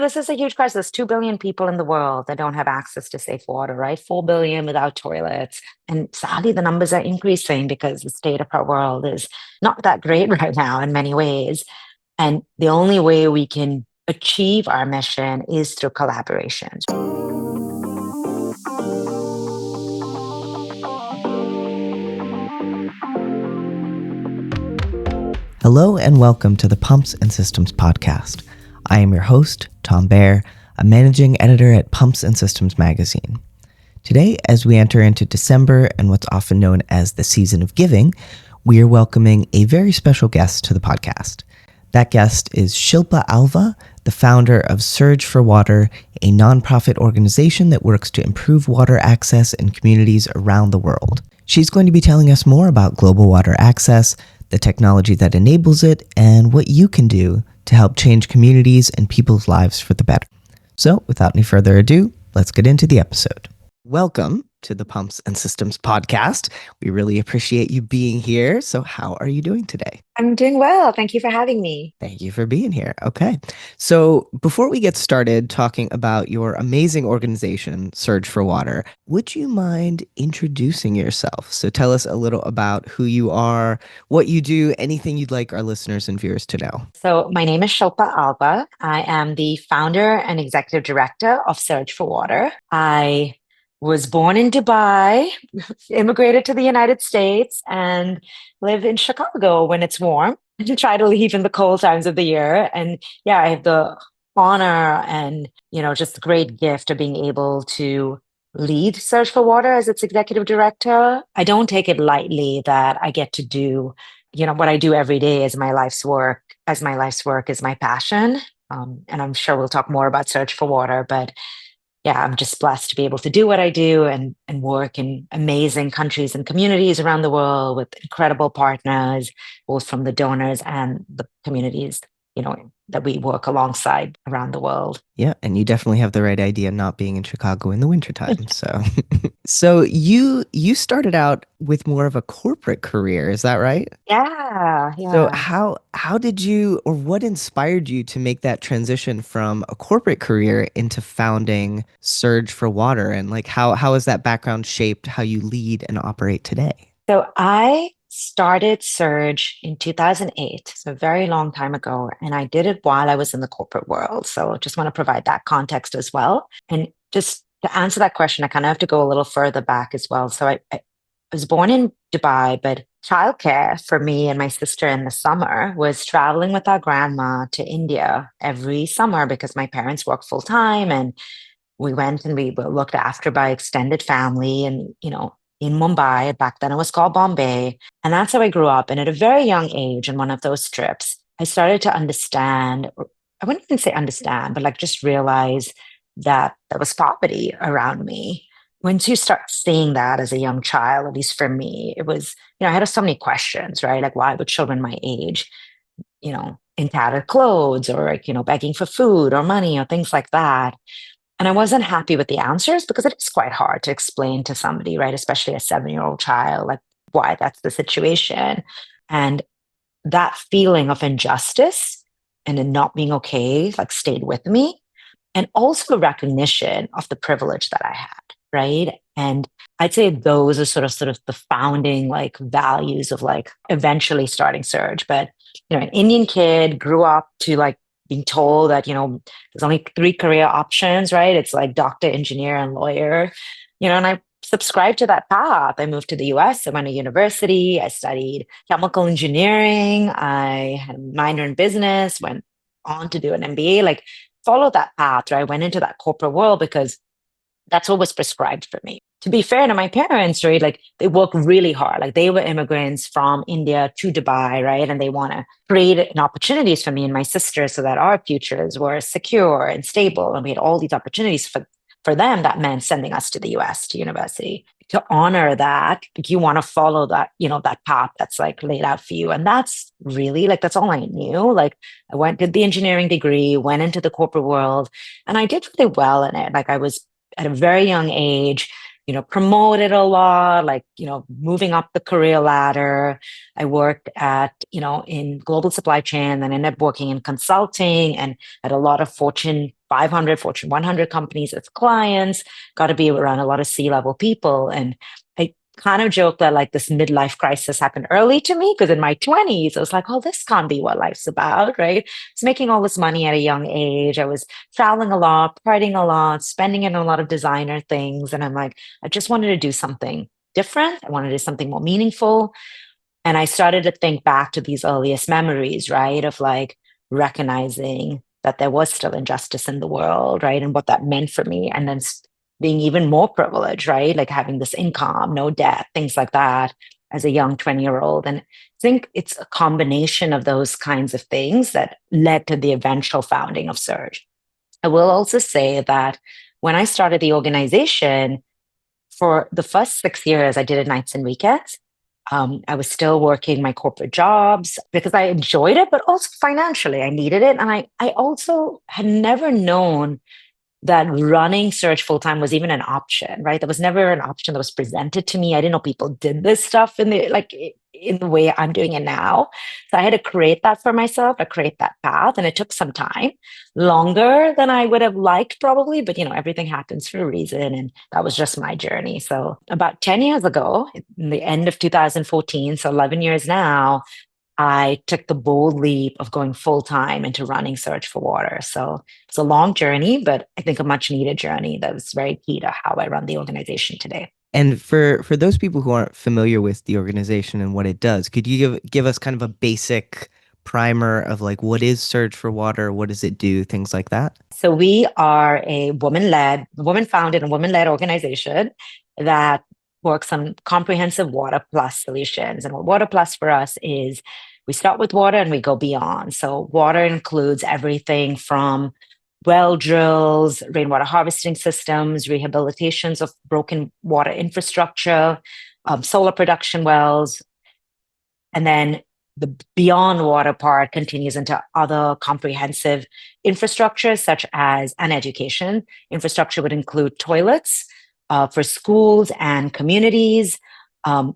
this is a huge crisis. There's 2 billion people in the world that don't have access to safe water, right? 4 billion without toilets. And sadly, the numbers are increasing because the state of our world is not that great right now in many ways. And the only way we can achieve our mission is through collaborations. Hello and welcome to the Pumps and Systems podcast. I am your host, Tom Baer, a managing editor at Pumps and Systems magazine. Today, as we enter into December and what's often known as the season of giving, we are welcoming a very special guest to the podcast. That guest is Shilpa Alva, the founder of Surge for Water, a nonprofit organization that works to improve water access in communities around the world. She's going to be telling us more about global water access, the technology that enables it, and what you can do to help change communities and people's lives for the better. So, without any further ado, let's get into the episode. Welcome to the Pumps and Systems podcast. We really appreciate you being here. So how are you doing today? I'm doing well. Thank you for having me. Thank you for being here. Okay. So before we get started talking about your amazing organization, Surge for Water, would you mind introducing yourself? So tell us a little about who you are, what you do, anything you'd like our listeners and viewers to know. So my name is Shilpa Alva. I am the founder and executive director of Surge for Water. I was born in Dubai, immigrated to the United States, and live in Chicago when it's warm, and try to leave in the cold times of the year. And yeah, I have the honor and, just the great gift of being able to lead Search for Water as its executive director. I don't take it lightly that I get to do, what I do every day as my life's work, is my passion. And I'm sure we'll talk more about Search for Water, but yeah, I'm just blessed to be able to do what I do and work in amazing countries and communities around the world with incredible partners, both from the donors and the communities, that we work alongside around the world. Yeah, and you definitely have the right idea not being in Chicago in the wintertime. So you started out with more of a corporate career, is that right? Yeah, So yeah. how did you, or what inspired you to make that transition from a corporate career into founding Surge for Water? And like how has that background shaped how you lead and operate today? So I started Surge in 2008, so a very long time ago, and I did it while I was in the corporate world. So just want to provide that context as well. And just to answer that question, I kind of have to go a little further back as well. So I was born in Dubai, but childcare for me and my sister in the summer was traveling with our grandma to India every summer because my parents work full time, and we went and we were looked after by extended family and, in Mumbai. Back then it was called Bombay. And that's how I grew up. And at a very young age, in one of those trips, I started to understand, or I wouldn't even say understand, but like just realize that there was poverty around me. Once you start seeing that as a young child, at least for me, it was, I had so many questions, right? Like, why would children my age, in tattered clothes or like, begging for food or money or things like that? And I wasn't happy with the answers because it is quite hard to explain to somebody, right? Especially a 7-year-old child, like why that's the situation. And that feeling of injustice and it not being okay, like stayed with me. And also recognition of the privilege that I had, right? And I'd say those are sort of the founding like values of like eventually starting Surge. But an Indian kid grew up to like being told that, there's only 3 career options, right? It's like doctor, engineer, and lawyer, and I subscribed to that path. I moved to the US. I went to university. I studied chemical engineering. I had a minor in business, went on to do an MBA, like followed that path, right? I went into that corporate world because that's what was prescribed for me. To be fair to my parents, right? Like they worked really hard. Like they were immigrants from India to Dubai, right? And they want to create opportunities for me and my sister so that our futures were secure and stable. And we had all these opportunities for them. That meant sending us to the US to university. To honor that, like you want to follow that, that path that's like laid out for you. And that's really like, that's all I knew. Like did the engineering degree, went into the corporate world, and I did really well in it. Like I was at a very young age, promoted a lot, like, moving up the career ladder. I worked at, in global supply chain, then ended up working in consulting and at a lot of Fortune 500 Fortune 100 companies as clients, got to be around a lot of C-level people. And I kind of joke that like this midlife crisis happened early to me because in my 20s, I was like, oh, this can't be what life's about, right? I was making all this money at a young age. I was traveling a lot, partying a lot, spending it on a lot of designer things. And I'm like, I just wanted to do something different. I wanted to do something more meaningful. And I started to think back to these earliest memories, right? Of like recognizing that there was still injustice in the world, right? And what that meant for me. And then being even more privileged, right? Like having this income, no debt, things like that as a young 20-year-old. And I think it's a combination of those kinds of things that led to the eventual founding of Surge. I will also say that when I started the organization, for the first 6 years, I did it nights and weekends. I was still working my corporate jobs because I enjoyed it, but also financially, I needed it. And I also had never known that running Surge full time was even an option, right? That was never an option that was presented to me. I didn't know people did this stuff in the way I'm doing it now. So I had to create that for myself, to create that path. And it took some time, longer than I would have liked probably, but everything happens for a reason. And that was just my journey. So about 10 years ago, in the end of 2014, so 11 years now, I took the bold leap of going full time into running Search for Water. So it's a long journey, but I think a much needed journey that was very key to how I run the organization today. And for those people who aren't familiar with the organization and what it does, could you give us kind of a basic primer of like what is Surge for Water, what does it do, things like that? So we are a woman founded and woman led organization that works on comprehensive water plus solutions. And what water plus for us is we start with water and we go beyond. So water includes everything from well drills, rainwater harvesting systems, rehabilitations of broken water infrastructure, solar production wells, and then the beyond water part continues into other comprehensive infrastructure, such as an education. Infrastructure would include toilets for schools and communities,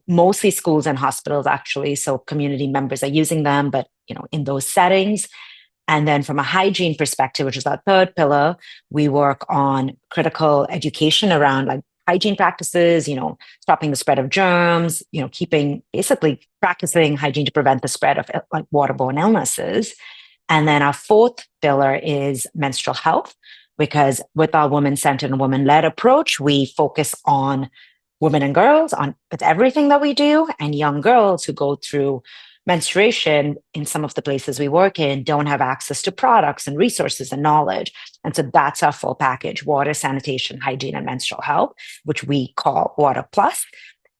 mostly schools and hospitals, actually. So community members are using them, but in those settings. And then from a hygiene perspective, which is our third pillar, we work on critical education around like hygiene practices, stopping the spread of germs, keeping basically practicing hygiene to prevent the spread of like waterborne illnesses. And then our fourth pillar is menstrual health, because with our women-centered and women-led approach, we focus on women and girls on with everything that we do, and young girls who go through menstruation in some of the places we work in don't have access to products and resources and knowledge. And so that's our full package: water, sanitation, hygiene, and menstrual health, which we call Water Plus.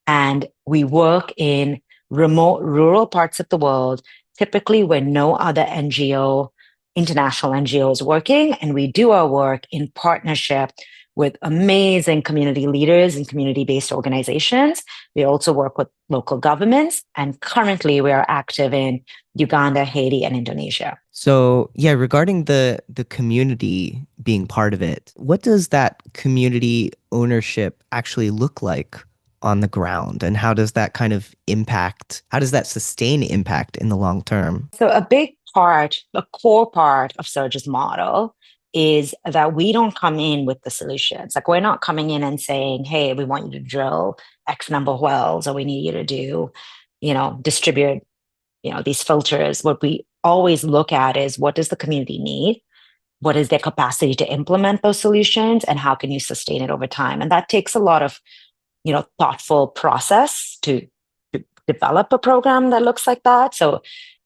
And we work in remote rural parts of the world, typically where no other international NGO is working. And we do our work in partnership with amazing community leaders and community-based organizations. We also work with local governments, and currently we are active in Uganda, Haiti, and Indonesia. So yeah, regarding the community being part of it, what does that community ownership actually look like on the ground, and how does that kind of impact, how does that sustain impact in the long term? So a core part of Surge's model is that we don't come in with the solutions. Like we're not coming in and saying, hey, we want you to drill X number of wells, or we need you to do, distribute, these filters. What we always look at is what does the community need? What is their capacity to implement those solutions? And how can you sustain it over time? And that takes a lot of, thoughtful process to develop a program that looks like that. So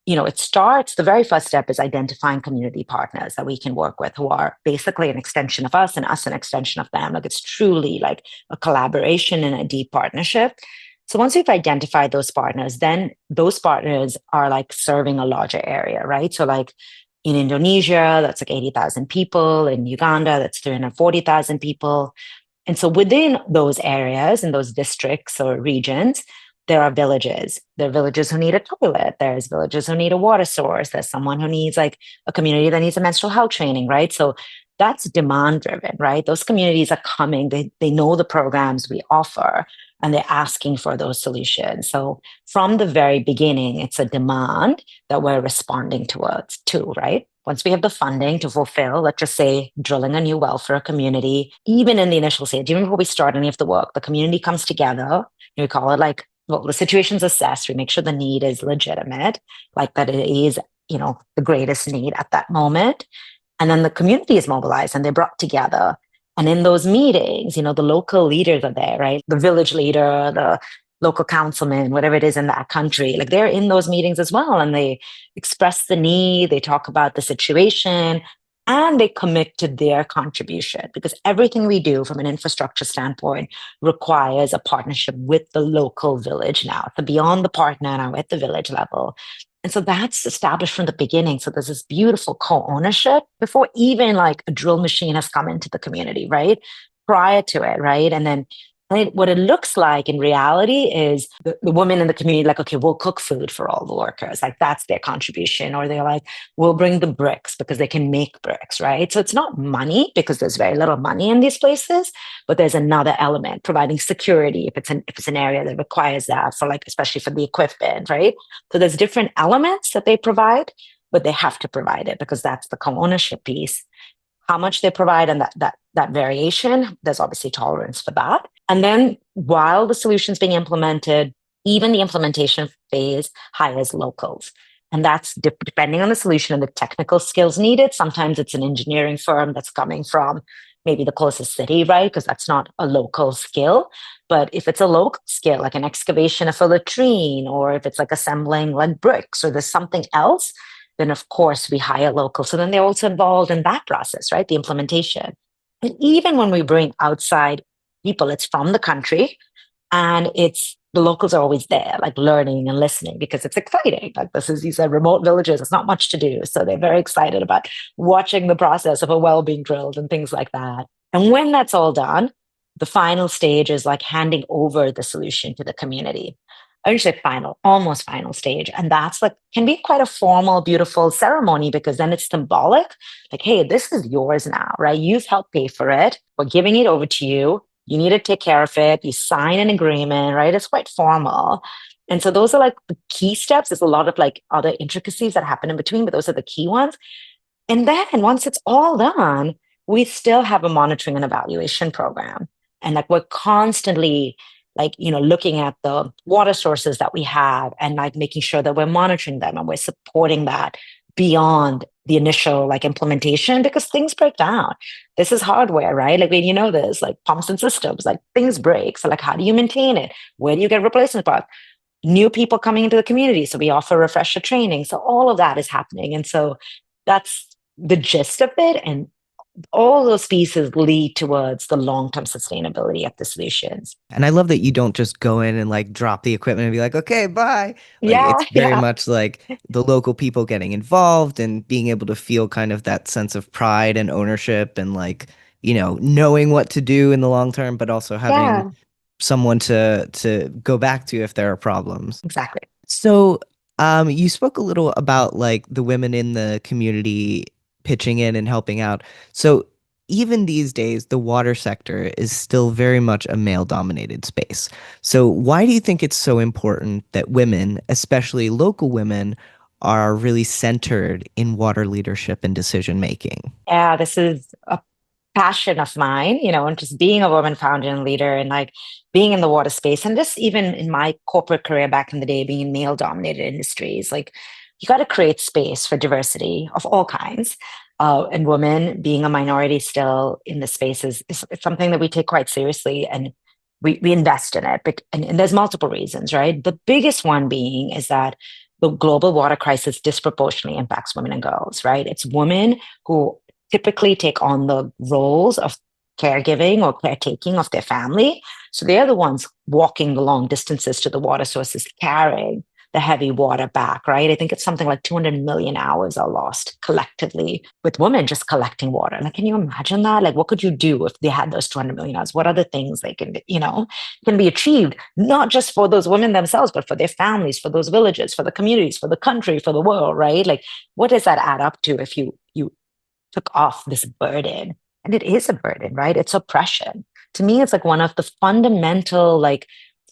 the very first step is identifying community partners that we can work with, who are basically an extension of us and us an extension of them. Like it's truly like a collaboration and a deep partnership. So once we've identified those partners, then those partners are like serving a larger area, right? So like in Indonesia, that's like 80,000 people. In Uganda, that's 340,000 people. And so within those areas and those districts or regions, there are villages. There are villages who need a toilet. There's villages who need a water source. There's someone who needs like a community that needs a menstrual health training, right? So that's demand driven, right? Those communities are coming. They know the programs we offer, and they're asking for those solutions. So from the very beginning, it's a demand that we're responding towards too, right? once we have the funding to fulfill, let's just say drilling a new well for a community, even in the initial stage, even before we start any of the work, the community comes together. We call it like, well, the situation's assessed. We make sure the need is legitimate, like that it is, the greatest need at that moment. And then the community is mobilized and they're brought together. And in those meetings, the local leaders are there, right? The village leader, the local councilman, whatever it is in that country, like they're in those meetings as well. And they express the need, they talk about the situation, and they commit to their contribution because everything we do from an infrastructure standpoint requires a partnership with the local village now. So beyond the partner now at the village level. And so that's established from the beginning. So there's this beautiful co-ownership before even like a drill machine has come into the community, right? Prior to it, right? And then right, what it looks like in reality is the women in the community, like, okay, we'll cook food for all the workers. Like that's their contribution. Or they're like, we'll bring the bricks because they can make bricks, right? So it's not money because there's very little money in these places, but there's another element providing security if it's an area that requires that for like, especially for the equipment, right? So there's different elements that they provide, but they have to provide it because that's the co-ownership piece. How much they provide and that variation, there's obviously tolerance for that. And then while the solution's being implemented, even the implementation phase hires locals. And that's depending on the solution and the technical skills needed. Sometimes it's an engineering firm that's coming from maybe the closest city, right? Because that's not a local skill. But if it's a local skill, like an excavation of a latrine, or if it's like assembling like bricks, or there's something else, then of course we hire local. So then they're also involved in that process, right? The implementation. And even when we bring outside people, it's from the country and it's the locals are always there, like learning and listening because it's exciting. Like this is these are remote villages, it's not much to do. So they're very excited about watching the process of a well being drilled and things like that. And when that's all done, the final stage is like handing over the solution to the community. I would say final, almost final stage. And that's like, can be quite a formal, beautiful ceremony because then it's symbolic. Like, hey, this is yours now, right? You've helped pay for it. We're giving it over to you. You need to take care of it. You sign an agreement, right? It's quite formal. And so those are like the key steps. There's a lot of like other intricacies that happen in between, but those are the key ones. And then once it's all done, we still have a monitoring and evaluation program. And like we're constantly like, looking at the water sources that we have and like making sure that we're monitoring them and we're supporting that beyond the initial like implementation because things break down. This is hardware, right? Like when this, like pumps and systems, like things break. So like how do you maintain it? Where do you get replacement parts? New people coming into the community. So we offer refresher training. So all of that is happening. And so that's the gist of it. And all those pieces lead towards the long-term sustainability of the solutions. And I love that you don't just go in and like drop the equipment and be like, okay, bye. Like Yeah, it's very yeah, much like the local people getting involved and being able to feel kind of that sense of pride and ownership and like, knowing what to do in the long term, but also having yeah, someone to go back to if there are problems. exactly. So, you spoke a little about like the women in the community pitching in and helping out. So, even these days, the water sector is still very much a male-dominated space. So, why do you think it's so important that women, especially local women, are really centered in water leadership and decision making? Yeah, this is a passion of mine, and just being a woman founder and leader and like being in the water space and just even in my corporate career back in the day, being in male dominated industries, like you got to create space for diversity of all kinds. And women being a minority still in the space is something that we take quite seriously and we invest in it. And there's multiple reasons, right? The biggest one being is that the global water crisis disproportionately impacts women and girls, right? It's women who typically take on the roles of caregiving or caretaking of their family. So they're the ones walking the long distances to the water sources, carrying the heavy water back, right? I think it's something like 200 million hours are lost collectively with women just collecting water. Like, can you imagine that? Like, what could you do if they had those 200 million hours? What other things they can be achieved, not just for those women themselves, but for their families, for those villages, for the communities, for the country, for the world, right? Like, what does that add up to if you took off this burden? And it is a burden, right? It's oppression. To me, it's like one of the fundamental like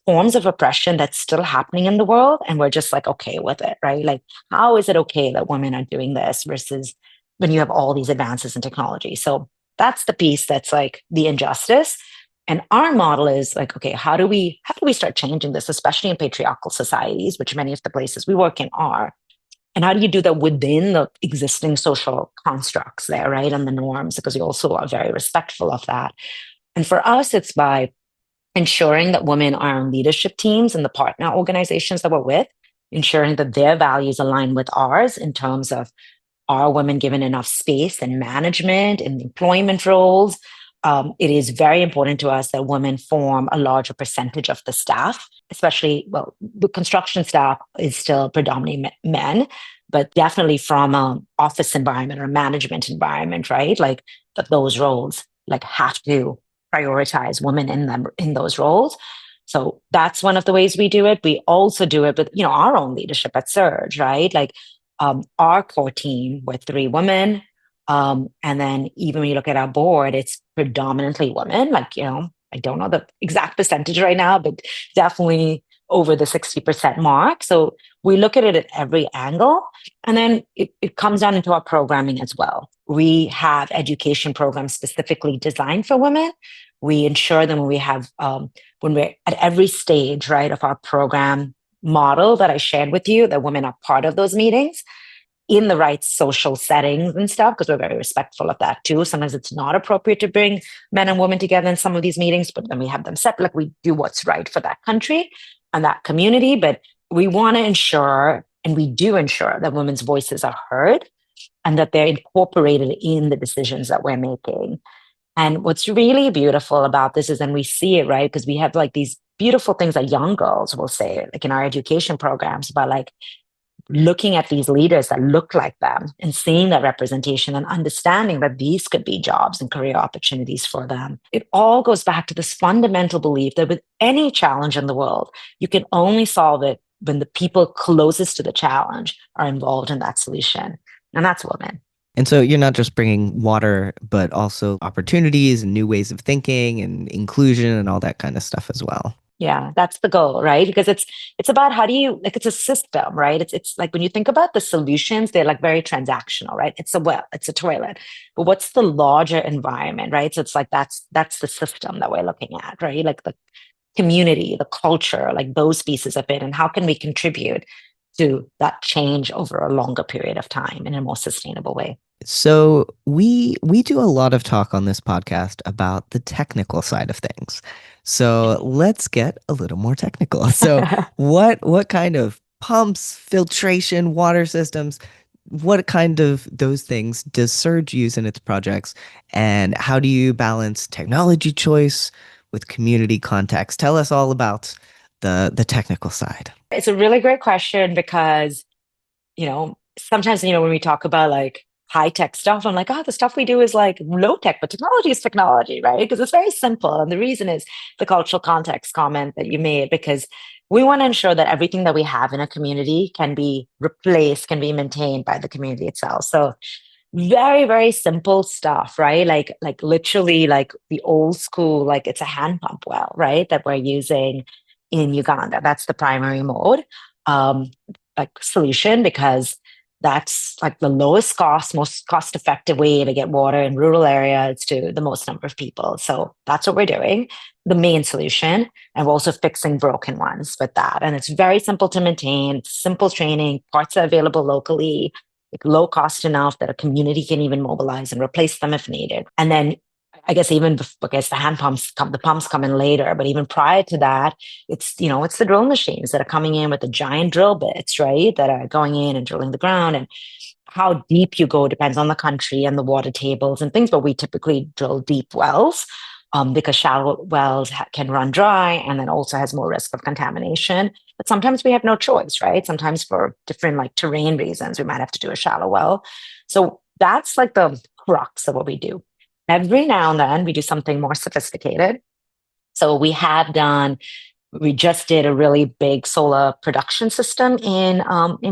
forms of oppression that's still happening in the world. And we're just like, okay with it, right? Like, how is it okay that women are doing this versus when you have all these advances in technology. So that's the piece that's like the injustice. And our model is like, okay, how do we start changing this, especially in patriarchal societies, which many of the places we work in are. And how do you do that within the existing social constructs there, right? And the norms, because we also are very respectful of that. And for us, it's by ensuring that women are on leadership teams and the partner organizations that we're with, ensuring that their values align with ours in terms of, are women given enough space and management and employment roles? It is very important to us that women form a larger percentage of the staff, especially, well, the construction staff is still predominantly men, but definitely from an office environment or management environment, right? Like that those roles like have to prioritize women in them in those roles. So that's one of the ways we do it. We also do it with, our own leadership at Surge, right? Like our core team with three women. And then even when you look at our board, it's predominantly women. Like, I don't know the exact percentage right now, but definitely over the 60% mark. So we look at it at every angle. And then it comes down into our programming as well. We have education programs specifically designed for women. We ensure that when we're at every stage, right, of our program model that I shared with you, that women are part of those meetings in the right social settings and stuff, because we're very respectful of that too. Sometimes it's not appropriate to bring men and women together in some of these meetings, but then we have them separate. Like we do what's right for that country and that community. But we want to ensure, and we do ensure, that women's voices are heard and that they're incorporated in the decisions that we're making. And what's really beautiful about this is, and we see it, right? Because we have like these beautiful things that young girls will say, like in our education programs, about like looking at these leaders that look like them and seeing that representation and understanding that these could be jobs and career opportunities for them. It all goes back to this fundamental belief that with any challenge in the world, you can only solve it when the people closest to the challenge are involved in that solution. And that's women. And so you're not just bringing water, but also opportunities and new ways of thinking and inclusion and all that kind of stuff as well. Yeah, that's the goal, right? Because it's about how do you like it's a system, right? It's like when you think about the solutions, they're like very transactional, right? It's a well, it's a toilet. But what's the larger environment, right? So it's like that's the system that we're looking at, right? Like the community, the culture, like those pieces of it, and how can we contribute to that change over a longer period of time in a more sustainable way? So we do a lot of talk on this podcast about the technical side of things. So let's get a little more technical. So what kind of pumps, filtration, water systems, what kind of those things does Surge use in its projects? And how do you balance technology choice with community context? Tell us all about the technical side. It's a really great question because, sometimes, when we talk about like high tech stuff, I'm like, oh, the stuff we do is like low tech, but technology is technology, right? Because it's very simple. And the reason is the cultural context comment that you made, because we want to ensure that everything that we have in a community can be replaced, can be maintained by the community itself. So very, very simple stuff, right? Like literally like the old school, like it's a hand pump well, right? That we're using in Uganda. That's the primary mode, um, like solution, because that's like the lowest cost, most cost effective way to get water in rural areas to the most number of people. So that's what we're doing, the main solution. And we're also fixing broken ones with that. And it's very simple to maintain, simple training, parts are available locally, like low cost enough that a community can even mobilize and replace them if needed. And then I guess even I guess the pumps come in later, but even prior to that, it's the drill machines that are coming in with the giant drill bits, right? That are going in and drilling the ground. And how deep you go depends on the country and the water tables and things, but we typically drill deep wells. Because shallow wells can run dry and then also has more risk of contamination. But sometimes we have no choice, right? Sometimes for different like terrain reasons, we might have to do a shallow well. So that's like the crux of what we do. Every now and then we do something more sophisticated. So we just did a really big solar production system in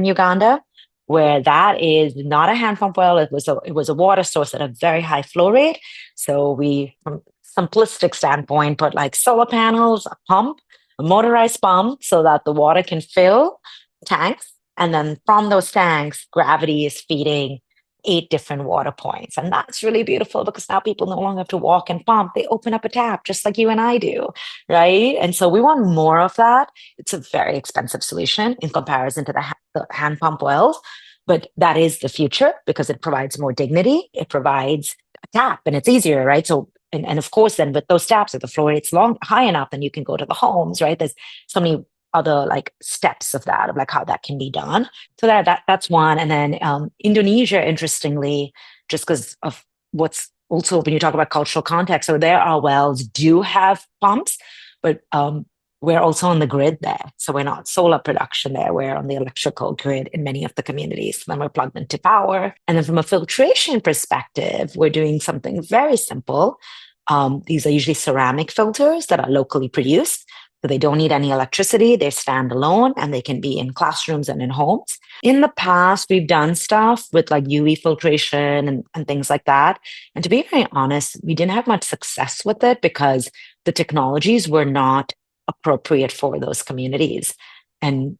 Uganda, where that is not a hand pump well. It was a water source at a very high flow rate. So we, from simplistic standpoint, put like solar panels, a pump, a motorized pump, so that the water can fill tanks, and then from those tanks, gravity is feeding 8 different water points. And that's really beautiful because now people no longer have to walk and pump. They open up a tap just like you and I do, right? And so we want more of that. It's a very expensive solution in comparison to the hand pump wells, but that is the future because it provides more dignity. It provides a tap and it's easier, right? So and of course, then with those taps, if the floor rate's high enough, then you can go to the homes, right? There's so many other like steps of that, of like how that can be done. So that's one. And then Indonesia, interestingly, just because of what's also when you talk about cultural context, so there our wells do have pumps, but we're also on the grid there. So we're not solar production there. We're on the electrical grid in many of the communities. Then we're plugged into power. And then from a filtration perspective, we're doing something very simple. These are usually ceramic filters that are locally produced. So they don't need any electricity. They stand alone and they can be in classrooms and in homes. In the past, we've done stuff with like UV filtration and things like that. And to be very honest, we didn't have much success with it because the technologies were not appropriate for those communities. And,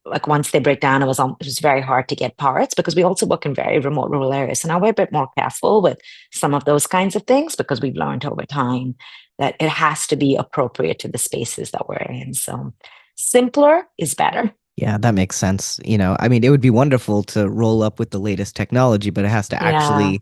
like once they break down, it was very hard to get parts because we also work in very remote rural areas. So now we're a bit more careful with some of those kinds of things because we've learned over time that it has to be appropriate to the spaces that we're in. So simpler is better. Yeah, that makes sense. I mean, it would be wonderful to roll up with the latest technology, but it has to Yeah. actually,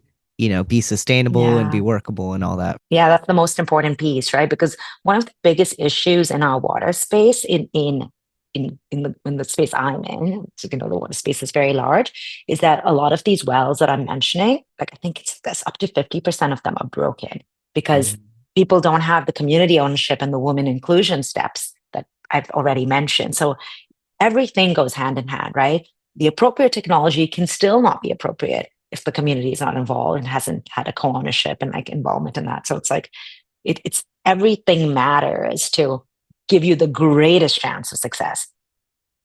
be sustainable and be Yeah. workable and all that. Yeah, that's the most important piece, right? Because one of the biggest issues in our water space in the space I'm in, so the water space is very large, is that a lot of these wells that I'm mentioning, like I think it's up to 50% of them are broken because Mm. people don't have the community ownership and the women inclusion steps that I've already mentioned. So everything goes hand in hand, right? The appropriate technology can still not be appropriate if the community is not involved and hasn't had a co-ownership and like involvement in that. So it's like it's everything matters to give you the greatest chance of success.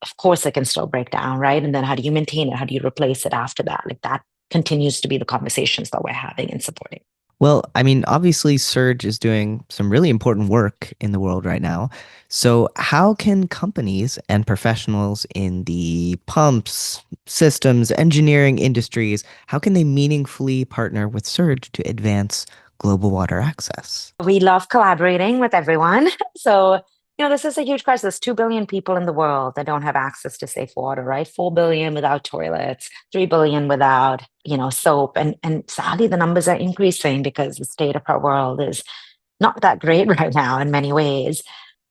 Of course, it can still break down, right? And then how do you maintain it? How do you replace it after that? Like that continues to be the conversations that we're having and supporting. Well, I mean, obviously, Surge is doing some really important work in the world right now. So, how can companies and professionals in the pumps, systems, engineering industries, how can they meaningfully partner with Surge to advance global water access? We love collaborating with everyone. So, this is a huge crisis. 2 billion people in the world that don't have access to safe water, right? 4 billion without toilets, 3 billion without, soap. And sadly, the numbers are increasing because the state of our world is not that great right now in many ways.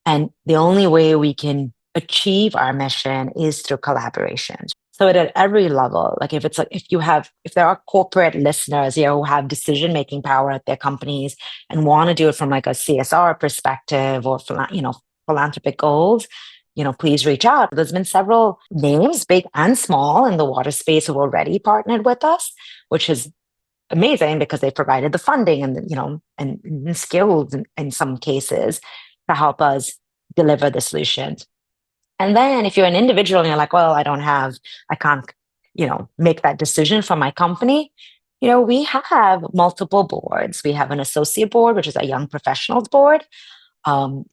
And the only way we can achieve our mission is through collaboration. So at every level, like if there are corporate listeners, who have decision-making power at their companies and want to do it from like a CSR perspective or, philanthropic goals, please reach out. There's been several names, big and small, in the water space who already partnered with us, which is amazing because they provided the funding and skills in some cases to help us deliver the solutions. And then if you're an individual and you're like, well, I can't, make that decision for my company, we have multiple boards. We have an associate board, which is a young professionals board.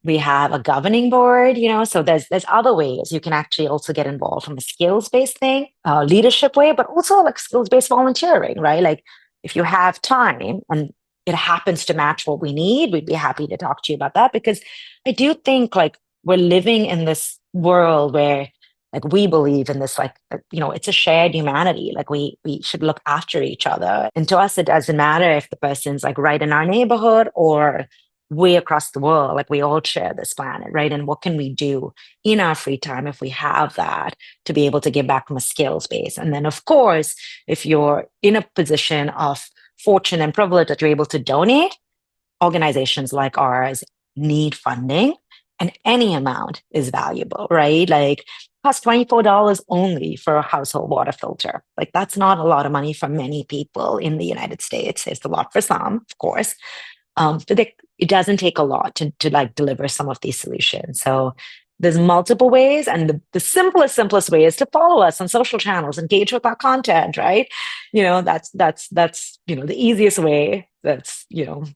We have a governing board, so there's other ways you can actually also get involved from a skills-based thing, leadership way, but also like skills-based volunteering, right? Like if you have time and it happens to match what we need, we'd be happy to talk to you about that because I do think like we're living in this world where like we believe in this it's a shared humanity, like we should look after each other, and to us it doesn't matter if the person's like right in our neighborhood or way across the world. Like we all share this planet, right? And what can we do in our free time if we have that to be able to give back from a skills base? And then of course, if you're in a position of fortune and privilege that you're able to donate, organizations like ours need funding and any amount is valuable, right? Like costs $24 only for a household water filter. Like that's not a lot of money for many people in the United States. It's a lot for some, of course. But it doesn't take a lot to like deliver some of these solutions. So there's multiple ways, and the simplest way is to follow us on social channels, engage with our content, right? That's the easiest way. That's the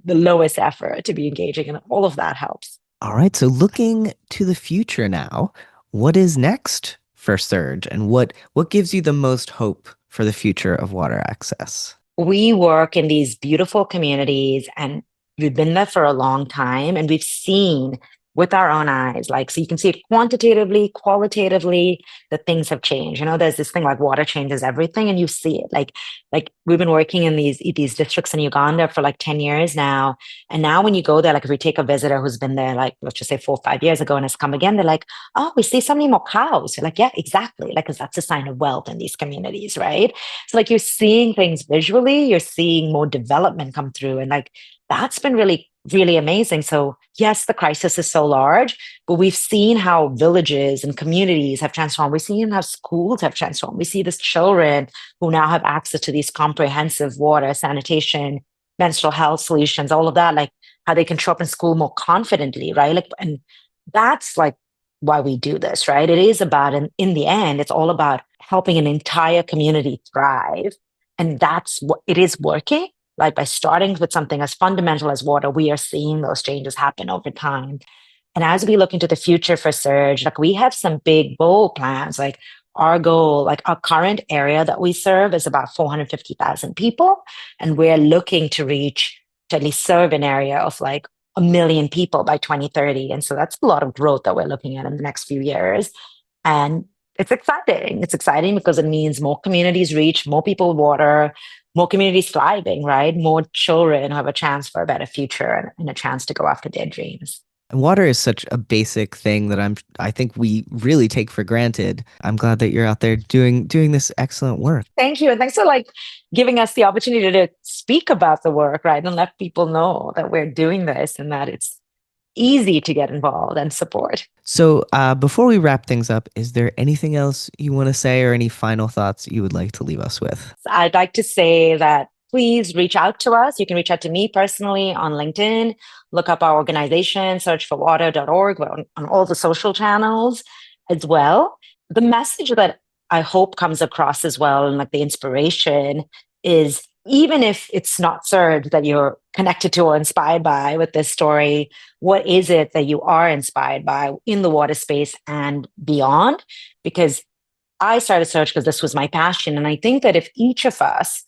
lowest effort to be engaging, and all of that helps. All right, so looking to the future now, what is next for Surge and what gives you the most hope for the future of water access? We work in these beautiful communities and we've been there for a long time and we've seen with our own eyes, like, so you can see it quantitatively, qualitatively, that things have changed. There's this thing like water changes everything and you see it. Like we've been working in these districts in Uganda for like 10 years now. And now when you go there, like if we take a visitor who's been there, like, let's just say 4 or 5 years ago and has come again, they're like, oh, we see so many more cows. You're like, yeah, exactly. Like, because that's a sign of wealth in these communities, right? So like you're seeing things visually, you're seeing more development come through. And like that's been really, really amazing. So yes, the crisis is so large, but we've seen how villages and communities have transformed. We've seen how schools have transformed. We see these children who now have access to these comprehensive water, sanitation, menstrual health solutions, all of that, like how they can show up in school more confidently, right? Like, and that's like why we do this, right? It is about, in the end, it's all about helping an entire community thrive. And that's what it is working. Like by starting with something as fundamental as water, we are seeing those changes happen over time. And as we look into the future for Surge, like we have some big, bold plans. Like our goal, like our current area that we serve is about 450,000 people. And we're looking to reach, to at least serve an area of like 1 million people by 2030. And so that's a lot of growth that we're looking at in the next few years. And it's exciting. It's exciting because it means more communities reach, more people with water, more communities thriving, right? More children have a chance for a better future and a chance to go after their dreams. And water is such a basic thing that I think we really take for granted. I'm glad that you're out there doing this excellent work. Thank you. And thanks for like giving us the opportunity to speak about the work, right? And let people know that we're doing this and that it's easy to get involved and support. So before we wrap things up, is there anything else you want to say or any final thoughts you would like to leave us with? I'd like to say that please reach out to us. You can reach out to me personally on LinkedIn, look up our organization, searchforwater.org. We're on all the social channels as well. The message that I hope comes across as well, and like the inspiration is, even if it's not Surge that you're connected to or inspired by with this story, what is it that you are inspired by in the water space and beyond? Because I started Surge because this was my passion. And I think that if each of us,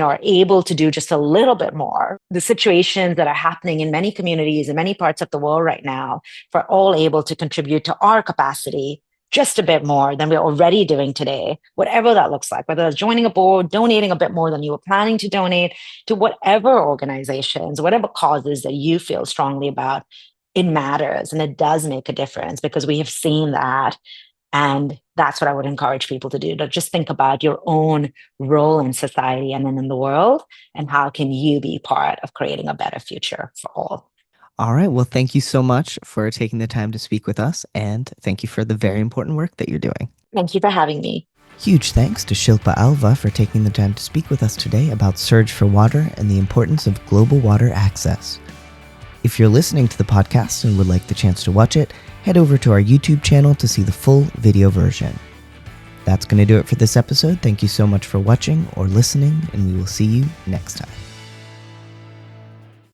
are able to do just a little bit more, the situations that are happening in many communities in many parts of the world right now, if we're all able to contribute to our capacity just a bit more than we're already doing today, whatever that looks like, whether it's joining a board, donating a bit more than you were planning to donate to whatever organizations, whatever causes that you feel strongly about, it matters. And it does make a difference because we have seen that. And that's what I would encourage people to do, to just think about your own role in society and then in the world, and how can you be part of creating a better future for all. All right. Well, thank you so much for taking the time to speak with us. And thank you for the very important work that you're doing. Thank you for having me. Huge thanks to Shilpa Alva for taking the time to speak with us today about Surge for Water and the importance of global water access. If you're listening to the podcast and would like the chance to watch it, head over to our YouTube channel to see the full video version. That's going to do it for this episode. Thank you so much for watching or listening, and we will see you next time.